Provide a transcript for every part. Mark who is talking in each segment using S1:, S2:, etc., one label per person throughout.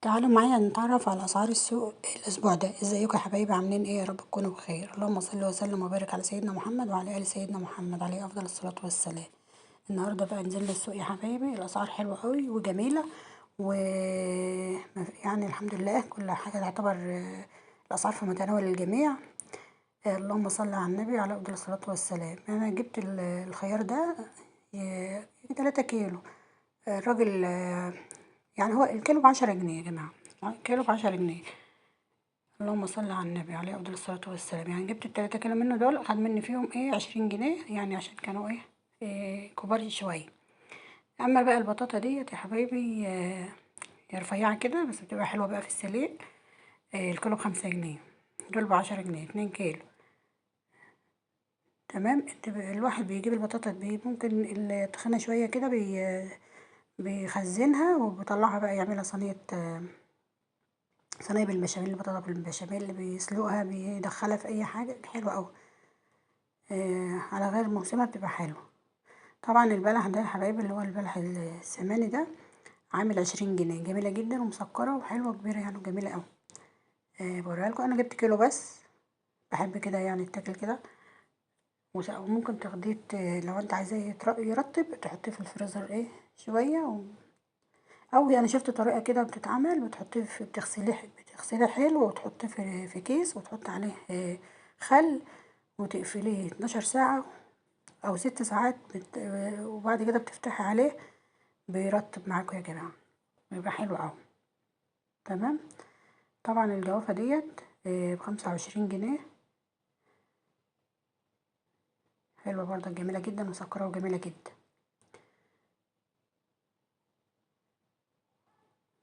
S1: تعالوا معايا نتعرف على أسعار السوق الأسبوع ده. ازيكم يا حبايبي؟ عاملين ايه؟ يا رب تكونوا بخير. اللهم صل وسلم وبارك على سيدنا محمد وعلى آل سيدنا محمد عليه أفضل الصلاة والسلام. النهارده بقى نزلنا السوق يا حبايبي، الأسعار حلوة قوي وجميلة و يعني الحمد لله كل حاجة تعتبر الأسعار في متناول الجميع. اللهم صل على النبي عليه أفضل الصلاة والسلام. أنا جبت الخيار ده 3 كيلو. الراجل يعني هو الكيلو ب10 جنيه يا جماعة، الكيلو ب10 جنيه. اللهم صل على النبي عليه أفضل الصلاة والسلام. يعني جبت ال3 كيلو منه دول، أخد مني فيهم 20 جنيه، يعني عشان كانوا كبار شوية. أما بقى البطاطا ديت يا حبايبي هي رفيعة كده بس بتبقى حلوة بقى في السليق. الكيلو ب5 جنيه، دول ب10 جنيه، 2 كيلو. تمام. الواحد بيجيب البطاطا ممكن التخينة شوية كده بيخزنها وبيطلعها بقى يعملها صينية بالبشاميل، البطاطا بالبشاميل اللي بيسلقها بيدخلها في أي حاجة حلوة أوي. على غير موسمها بتبقى حلوة. طبعا البلح ده يا حبايبي اللي هو البلح السماني ده عامل 20 جنيه، جميلة جدا ومسكرة وحلوة كبيرة يعني وجميلة أوي. بوريها لكم. أنا جبت كيلو بس، بحب كده يعني التاكل كده. وممكن تاخديه لو انت عايزاه يرطب تحطيه في الفريزر شوية او يعني شفت طريقة كده بتتعمل، بتحطيه بتغسليه حلو وتحطيه في كيس وتحط عليه خل وتقفليه 12 ساعة او 6 ساعات وبعد كده بتفتحي عليه بيرطب معاكم يا جماعة، بيبقى حلو اوي. تمام. طبعا الجوافة ديت ب25 جنيه، حلوة برضه جميلة جدا مسكرة وجميلة جدا.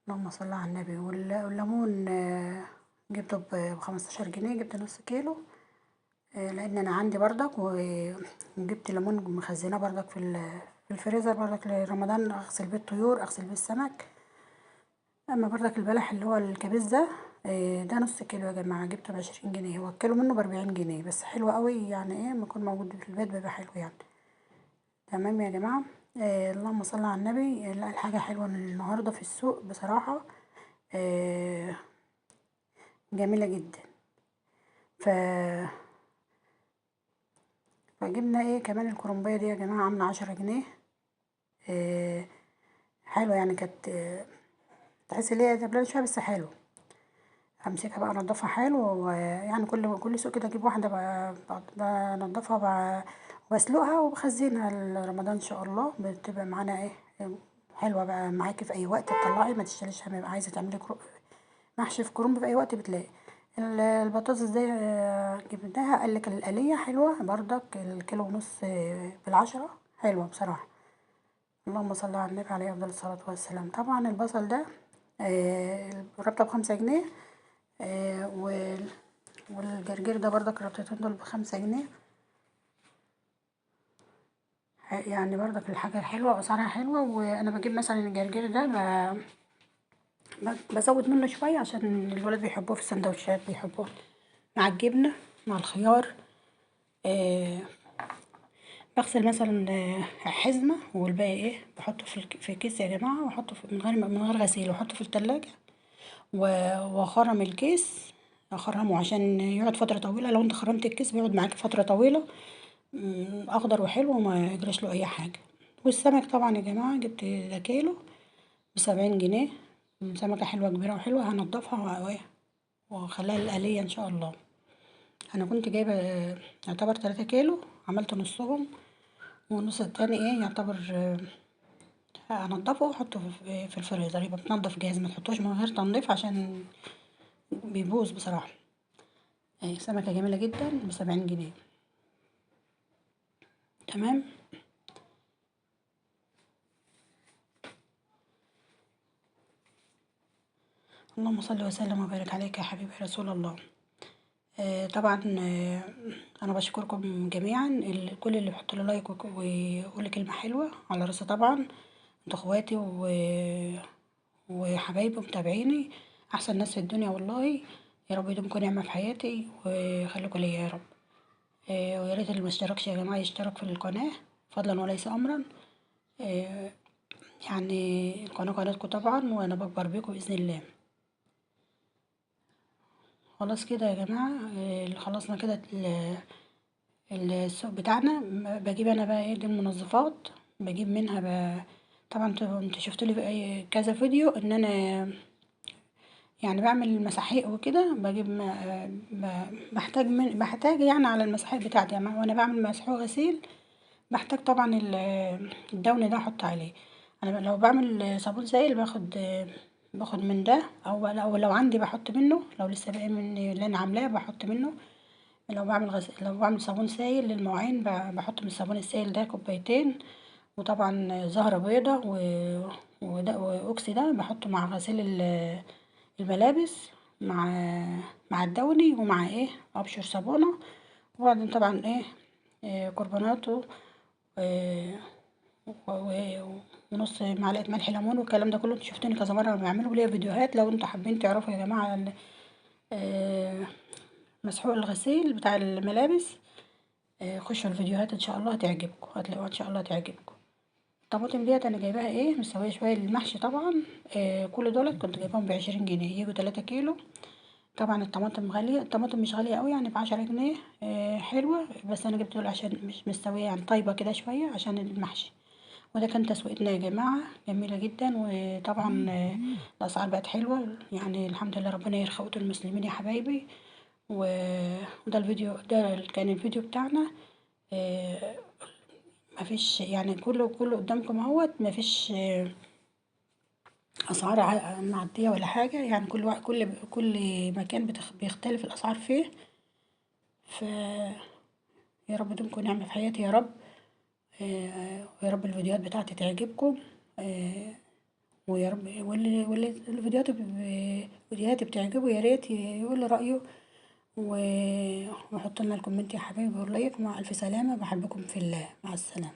S1: اللهم صل على النبي. والليمون جبته ب15 جنيه، جبت نص كيلو. لان انا عندي بردك وجبت ليمون مخزناه بردك في الفريزر بردك لرمضان، اغسل بيه الطيور، اغسل بيه السمك. اما بردك البلح اللي هو الكبيس ده ده نص كيلو يا جماعه، جبته ب20 جنيه. هو الكيلو منه ب40 جنيه بس حلو قوي، يعني ما يكون موجود في البيت بيبقى حلو يعني. تمام يا جماعه. اللهم صل على النبي. لا الحاجه حلوه النهارده في السوق بصراحه، آه جميله جدا. ف فجبنا كمان الكرنبايه دي يا جماعه عامله 10 جنيه. آه حلوه يعني، كانت تحس ان هي دبلانه شويه بس حلو. امسكها بقى انضفها حلو، ويعني كل سوق كده اجيب واحده بنضفها واسلقها وبخزنها لرمضان ان شاء الله. بتبقى معانا حلوه بقى معاكي في اي وقت تطلعي، ما تشتريش هم يبقى عايزه تعملي محشي في كرنب في اي وقت بتلاقي. البطاطس دي جبناها قال لك الآلية حلوة بردك، الكيلو ونص ب10 حلوة بصراحة. اللهم صل على النبي عليه أفضل الصلاة والسلام. طبعا البصل ده الربطة ب5 جنيه. والجرجير ده بردك الربطتين دول ب5 جنيه. يعني بردك الحاجة حلوة وأسعارها حلوة. وأنا بجيب مثلا الجرجير ده بزود منه شوية عشان الولاد بيحبوه في السندوتشات، بيحبوه مع الجبنة مع الخيار. آه بغسل مثلا حزمة والباقي بحطه في كيس يا جماعة، واحطه من غير غسيل، واحطه في التلاجة واخرم الكيس. اخرمه عشان يقعد فترة طويلة. لو انت خرمت الكيس بيقعد معاك فترة طويلة، اخضر وحلو وما يجراش له اي حاجة. والسمك طبعا يا جماعة جبت ده كيلو ب70 جنيه. سمكة حلوة كبيرة وحلوة، هنضفها واخليها للآلية ان شاء الله. انا كنت جايبة يعتبر 3 كيلو، عملت نصهم والنص التاني يعتبر هنضفه واحطه في الفريزر، يبقى متنضف جاهز، ما تحطوش من غير تنظيف عشان بيبوظ بصراحة. سمكة جميلة جدا ب70 جنيه. تمام. اللهم صل وسلم وبارك عليك يا حبيبي رسول الله. طبعا انا بشكركم جميعا، كل اللي بيحط لي لايك ويقول لي كلمه حلوه على راسي طبعا. انتوا اخواتي وحبايبي متابعيني، احسن ناس في الدنيا والله. يا رب يدومكم نعمه في حياتي وخليكم ليا يا رب. ويا ريت اللي مشتركش يا جماعه يشترك في القناه فضلا وليس امرا. آه، يعني القناه قناتكم طبعا، وانا بكبر بيكم باذن الله. خلاص كده يا جماعة، خلصنا كده السوق بتاعنا. بجيب انا بقى ايه دي المنظفات، بجيب منها طبعا انتوا شفتوا لي في اي كذا فيديو ان انا يعني بعمل مساحيق وكده. بجيب بحتاج يعني على المساحيق بتاعتي يعني، وانا بعمل مسحوق غسيل بحتاج طبعا الدون ده احط عليه. انا لو بعمل صابون سائل باخد من ده، او لو عندي بحط منه، لو لسه باقي من اللي انا عاملاه بحط منه. لو بعمل صابون سائل للمواعين بحط من الصابون السائل ده كوبايتين. وطبعا زهرة بيضة واوكسي ده بحطه مع غسيل الملابس، مع الدوني، ومع ايه ابشر صابونة. وبعدين طبعا ايه, كربوناتو، آه، ونص معلقة ملح ليمون، والكلام ده كله انتوا شفتوني كذا مرة بعمله ليا فيديوهات. لو انتوا حابين تعرفوا يا جماعة آه، مسحوق الغسيل بتاع الملابس، خشوا الفيديوهات ان شاء الله هتعجبكم، هتلاقوها ان شاء الله هتعجبكم. الطماطم ديت انا جايباها ايه مسويه شويه للمحشي طبعا. كل دولت كنت جايباهم ب20 جنيه، يجوا 3 كيلو. طبعا الطماطم غاليه، الطماطم مش غاليه قوي يعني ب10 جنيه. حلوه، بس انا جبت دول عشان مش مستويه يعني طيبه كده شويه عشان المحشي. وده كان تسويقتنا يا جماعه جميله جدا. وطبعا الاسعار بقت حلوه يعني، الحمد لله، ربنا يرخى قوت المسلمين يا حبايبي. وده الفيديو ده كان الفيديو بتاعنا. آه، مفيش يعني، كله قدامكم اهوت. مفيش اسعار معديه ولا حاجه يعني، كل مكان بيختلف الاسعار فيه. ف يا رب دمكم نعمة في حياتي يا رب. ويا رب الفيديوهات بتاعتي تعجبكم. آه، ويا رب واللي فيديوهاتي بتعجبه يا ريت يقول لي رأيه. وحط لنا الكومنت يا حبايبي، واللايك. مع ألف سلامة، بحبكم في الله، مع السلامة.